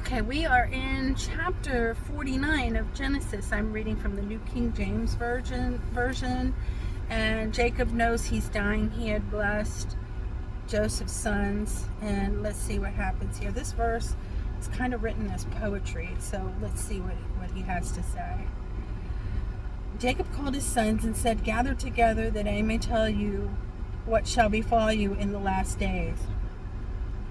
Okay, we are in chapter 49 of Genesis. I'm reading from the New King James version, and Jacob knows he's dying. He had blessed Joseph's sons, and let's see what happens here. This verse is kind of written as poetry, so let's see what he has to say. Jacob called his sons and said, "Gather together that I may tell you what shall befall you in the last days.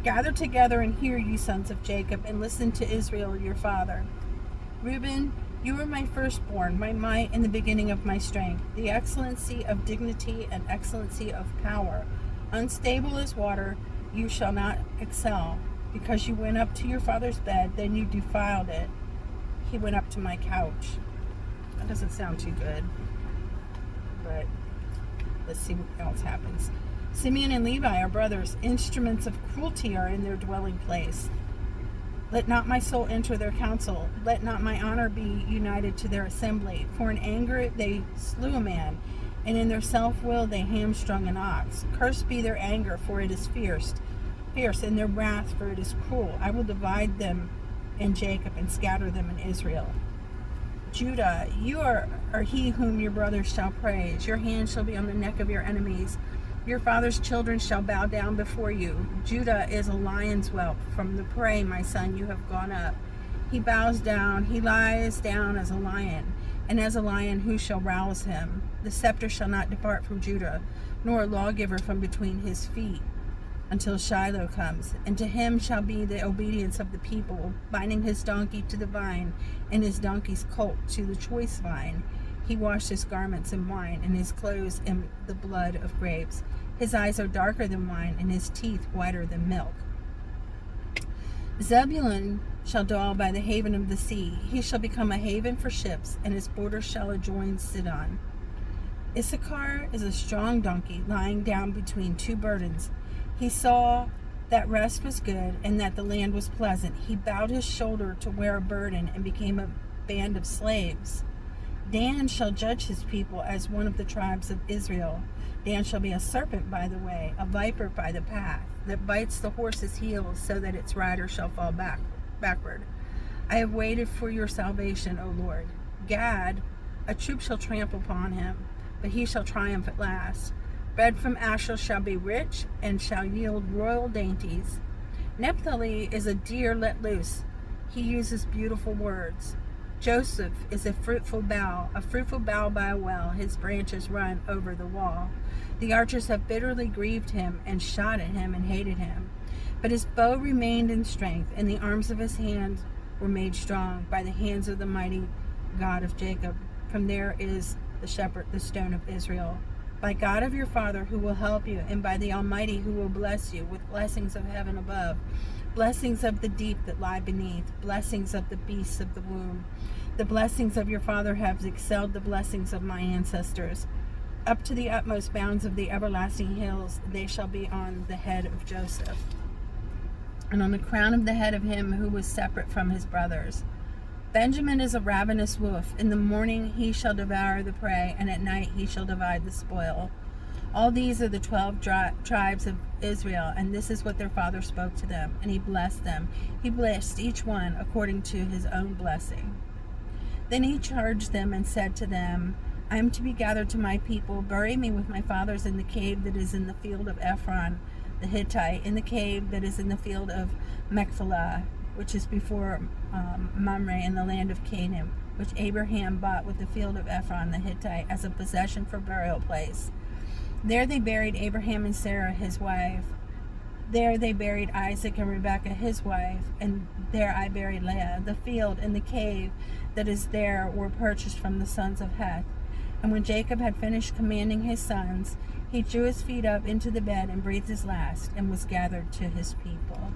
Gather together and hear, you sons of Jacob, and listen to Israel your father. Reuben, you are my firstborn, my might and the beginning of my strength, the excellency of dignity and excellency of power. Unstable as water, you shall not excel. Because you went up to your father's bed, then you defiled it. He went up to my couch." That doesn't sound too good, but let's see what else happens. "Simeon and Levi are brothers. Instruments of cruelty are in their dwelling place. Let not my soul enter their council. Let not my honor be united to their assembly. For in anger they slew a man, and in their self-will they hamstrung an ox. Cursed be their anger, for it is fierce, and their wrath, for it is cruel. I will divide them in Jacob and scatter them in Israel. Judah, you are he whom your brothers shall praise. Your hand shall be on the neck of your enemies. Your father's children shall bow down before you. Judah is a lion's whelp. From the prey, my son, you have gone up. He bows down, he lies down as a lion, and as a lion who shall rouse him? The scepter shall not depart from Judah, nor a lawgiver from between his feet, until Shiloh comes, and to him shall be the obedience of the people, binding his donkey to the vine, and his donkey's colt to the choice vine. He washed his garments in wine, and his clothes in the blood of grapes. His eyes are darker than wine, and his teeth whiter than milk. Zebulun shall dwell by the haven of the sea. He shall become a haven for ships, and his borders shall adjoin Sidon. Issachar is a strong donkey, lying down between two burdens. He saw that rest was good, and that the land was pleasant. He bowed his shoulder to wear a burden, and became a band of slaves. Dan shall judge his people as one of the tribes of Israel. Dan shall be a serpent by the way, a viper by the path, that bites the horse's heels so that its rider shall fall backward. I have waited for your salvation, O Lord. Gad, a troop shall trample upon him, but he shall triumph at last. Bread from Asher shall be rich, and shall yield royal dainties. Naphtali is a deer let loose. He uses beautiful words. Joseph is a fruitful bough by a well. His branches run over the wall. The archers have bitterly grieved him, and shot at him, and hated him. But his bow remained in strength, and the arms of his hand were made strong by the hands of the mighty God of Jacob. From there is the shepherd, the stone of Israel. By God of your father, who will help you, and by the Almighty, who will bless you with blessings of heaven above, blessings of the deep that lie beneath, blessings of the beasts of the womb. The blessings of your father have excelled the blessings of my ancestors. Up to the utmost bounds of the everlasting hills, they shall be on the head of Joseph, and on the crown of the head of him who was separate from his brothers. Benjamin is a ravenous wolf. In the morning he shall devour the prey, and at night he shall divide the spoil. All these are the 12 tribes of Israel, and this is what their father spoke to them, and he blessed them. He blessed each one according to his own blessing. Then he charged them and said to them, I am to be gathered to my people. Bury me with my fathers in the cave that is in the field of Ephron the Hittite, in the cave that is in the field of Machpelah, which is before Mamre, in the land of Canaan, which Abraham bought with the field of Ephron the Hittite as a possession for burial place. There they buried Abraham and Sarah his wife. There they buried Isaac and Rebekah his wife, and there I buried Leah. The field and the cave that is there were purchased from the sons of Heth. And when Jacob had finished commanding his sons, he drew his feet up into the bed and breathed his last, and was gathered to his people.